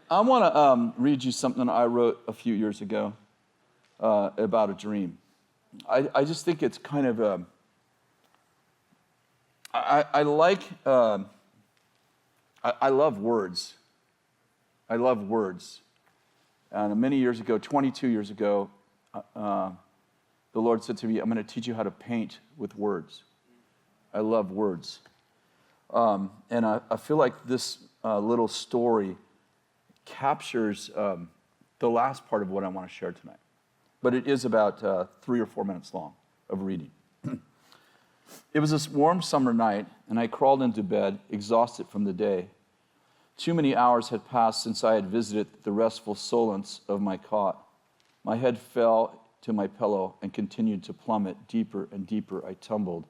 I want to read you something I wrote a few years ago about a dream. I just think it's kind of I love words. I love words. And many years ago, 22 years ago, the Lord said to me, I'm going to teach you how to paint with words. I love words. And I feel like this little story captures the last part of what I want to share tonight. But it is about 3 or 4 minutes long of reading. It was this warm summer night, and I crawled into bed, exhausted from the day. Too many hours had passed since I had visited the restful solace of my cot. My head fell to my pillow and continued to plummet deeper and deeper. I tumbled,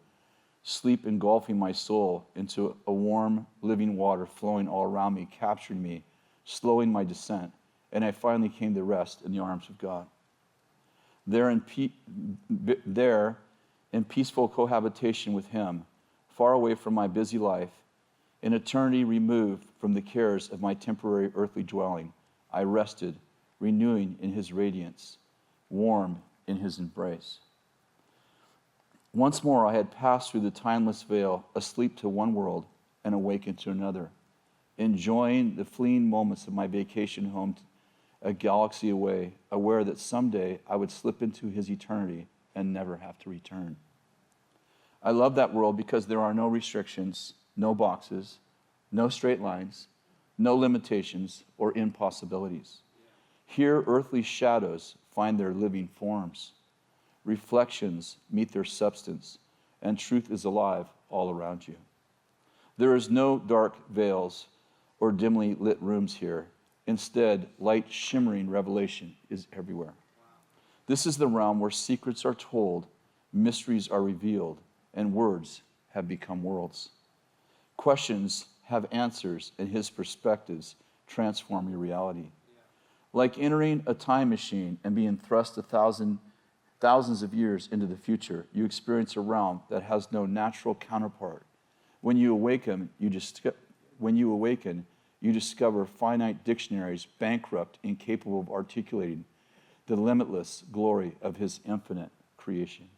sleep engulfing my soul into a warm, living water flowing all around me, captured me, slowing my descent, and I finally came to rest in the arms of God. There in peaceful cohabitation with Him, far away from my busy life, in eternity removed from the cares of my temporary earthly dwelling, I rested, renewing in His radiance, warm in His embrace. Once more I had passed through the timeless veil, asleep to one world and awakened to another, enjoying the fleeting moments of my vacation home a galaxy away, aware that someday I would slip into His eternity and never have to return. I love that world because there are no restrictions, no boxes, no straight lines, no limitations or impossibilities. Here, earthly shadows find their living forms. Reflections meet their substance, and truth is alive all around you. There is no dark veils or dimly lit rooms here. Instead, light shimmering revelation is everywhere. This is the realm where secrets are told, mysteries are revealed, and words have become worlds. Questions have answers, and His perspectives transform your reality. Like entering a time machine and being thrust thousands of years into the future, you experience a realm that has no natural counterpart. When you awaken, you discover finite dictionaries bankrupt, incapable of articulating the limitless glory of His infinite creation.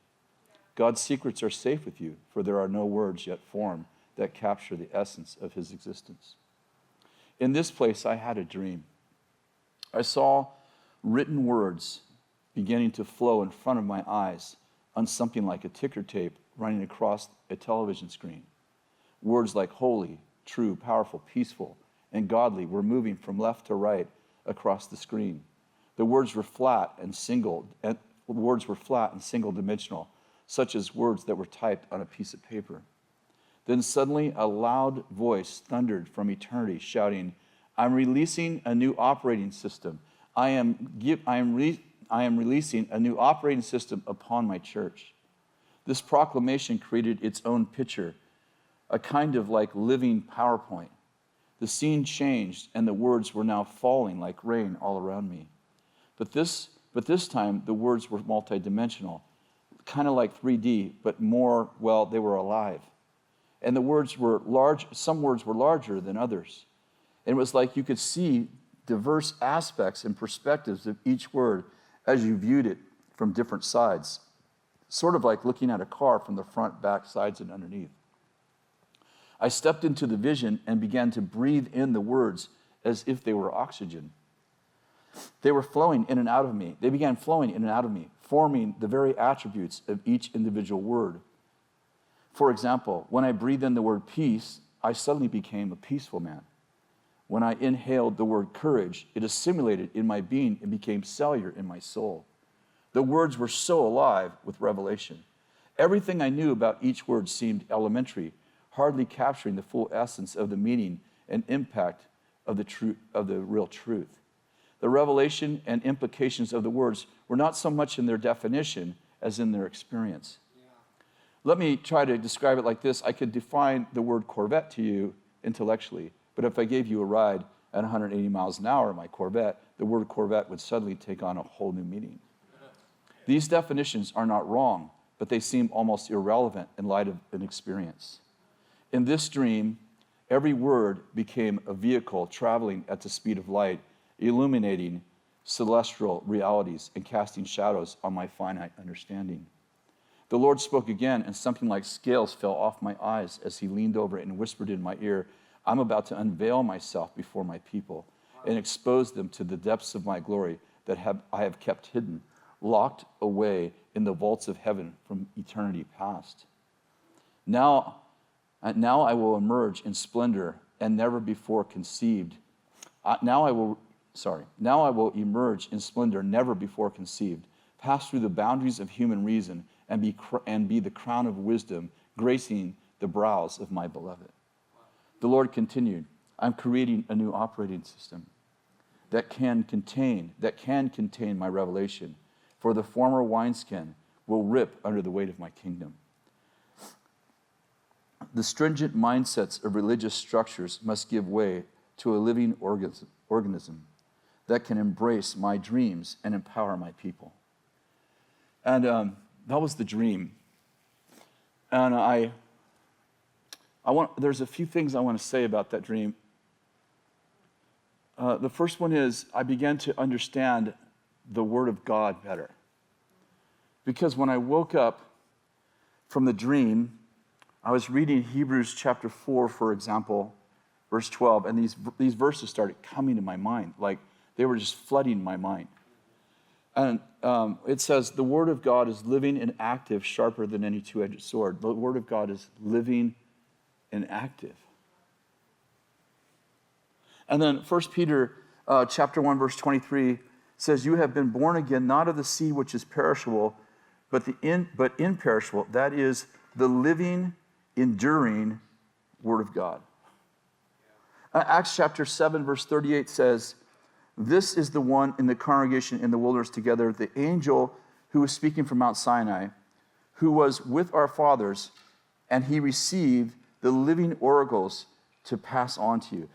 God's secrets are safe with you, for there are no words yet formed that capture the essence of His existence. In this place, I had a dream. I saw written words beginning to flow in front of my eyes on something like a ticker tape running across a television screen. Words like holy, true, powerful, peaceful, and godly were moving from left to right across the screen. The words were flat and single dimensional, such as words that were typed on a piece of paper. Then suddenly a loud voice thundered from eternity, shouting, I'm releasing a new operating system. I am releasing a new operating system upon my church. This proclamation created its own picture, a kind of like living PowerPoint. The scene changed, and the words were now falling like rain all around me. But this time, the words were multidimensional, kind of like 3D, but more, well, they were alive. And the words were large. Some words were larger than others. And it was like you could see diverse aspects and perspectives of each word as you viewed it from different sides, sort of like looking at a car from the front, back, sides, and underneath. I stepped into the vision and began to breathe in the words as if they were oxygen. They were flowing in and out of me. They began flowing in and out of me, forming the very attributes of each individual word. For example, when I breathed in the word peace, I suddenly became a peaceful man. When I inhaled the word courage, it assimilated in my being and became cellular in my soul. The words were so alive with revelation. Everything I knew about each word seemed elementary, hardly capturing the full essence of the meaning and impact of the real truth. The revelation and implications of the words were not so much in their definition as in their experience. Let me try to describe it like this. I could define the word Corvette to you intellectually, but if I gave you a ride at 180 miles an hour in my Corvette, the word Corvette would suddenly take on a whole new meaning. These definitions are not wrong, but they seem almost irrelevant in light of an experience. In this dream, every word became a vehicle traveling at the speed of light illuminating celestial realities and casting shadows on my finite understanding. The Lord spoke again, and something like scales fell off my eyes as he leaned over and whispered in my ear, I'm about to unveil myself before my people and expose them to the depths of my glory that I have kept hidden, locked away in the vaults of heaven from eternity past. Now I will emerge in splendor and never before conceived. Now I will emerge in splendor never before conceived, pass through the boundaries of human reason, and be the crown of wisdom, gracing the brows of my beloved. The Lord continued, I'm creating a new operating system that can contain my revelation, for the former wineskin will rip under the weight of my kingdom. The stringent mindsets of religious structures must give way to a living organism that can embrace my dreams and empower my people. And that was the dream. And there's a few things I want to say about that dream. The first one is I began to understand the Word of God better. Because when I woke up from the dream, I was reading Hebrews chapter 4, for example, verse 12, and these verses started coming to my mind, like they were just flooding my mind. And it says, the Word of God is living and active, sharper than any two-edged sword. The Word of God is living and active. And then 1 Peter chapter 1, verse 23 says, you have been born again, not of the seed which is perishable, but imperishable. That is the living, enduring Word of God. Acts chapter 7, verse 38 says, this is the one in the congregation in the wilderness together, the angel who was speaking from Mount Sinai, who was with our fathers, and he received the living oracles to pass on to you.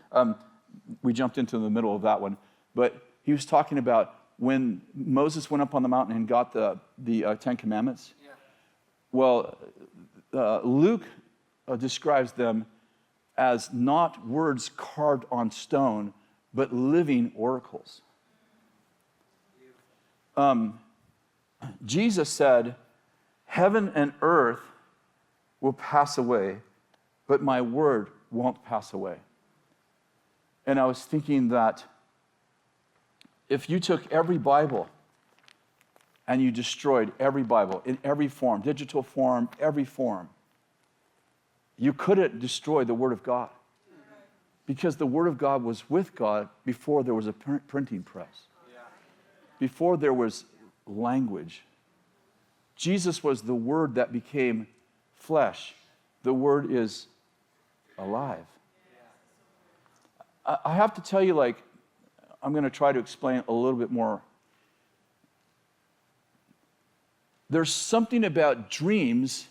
We jumped into the middle of that one, but he was talking about when Moses went up on the mountain and got the Ten Commandments. Yeah. Well, Luke describes them as not words carved on stone, but living oracles. Jesus said, heaven and earth will pass away, but my word won't pass away. And I was thinking that if you took every Bible and you destroyed every Bible in every form, digital form, every form, you couldn't destroy the Word of God. Because the Word of God was with God before there was a printing press. Before there was language. Jesus was the Word that became flesh. The Word is alive. I have to tell you, I'm going to try to explain a little bit more. There's something about dreams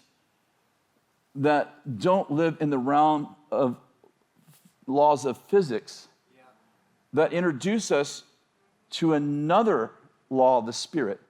that don't live in the realm of laws of physics that introduce us to another law of the Spirit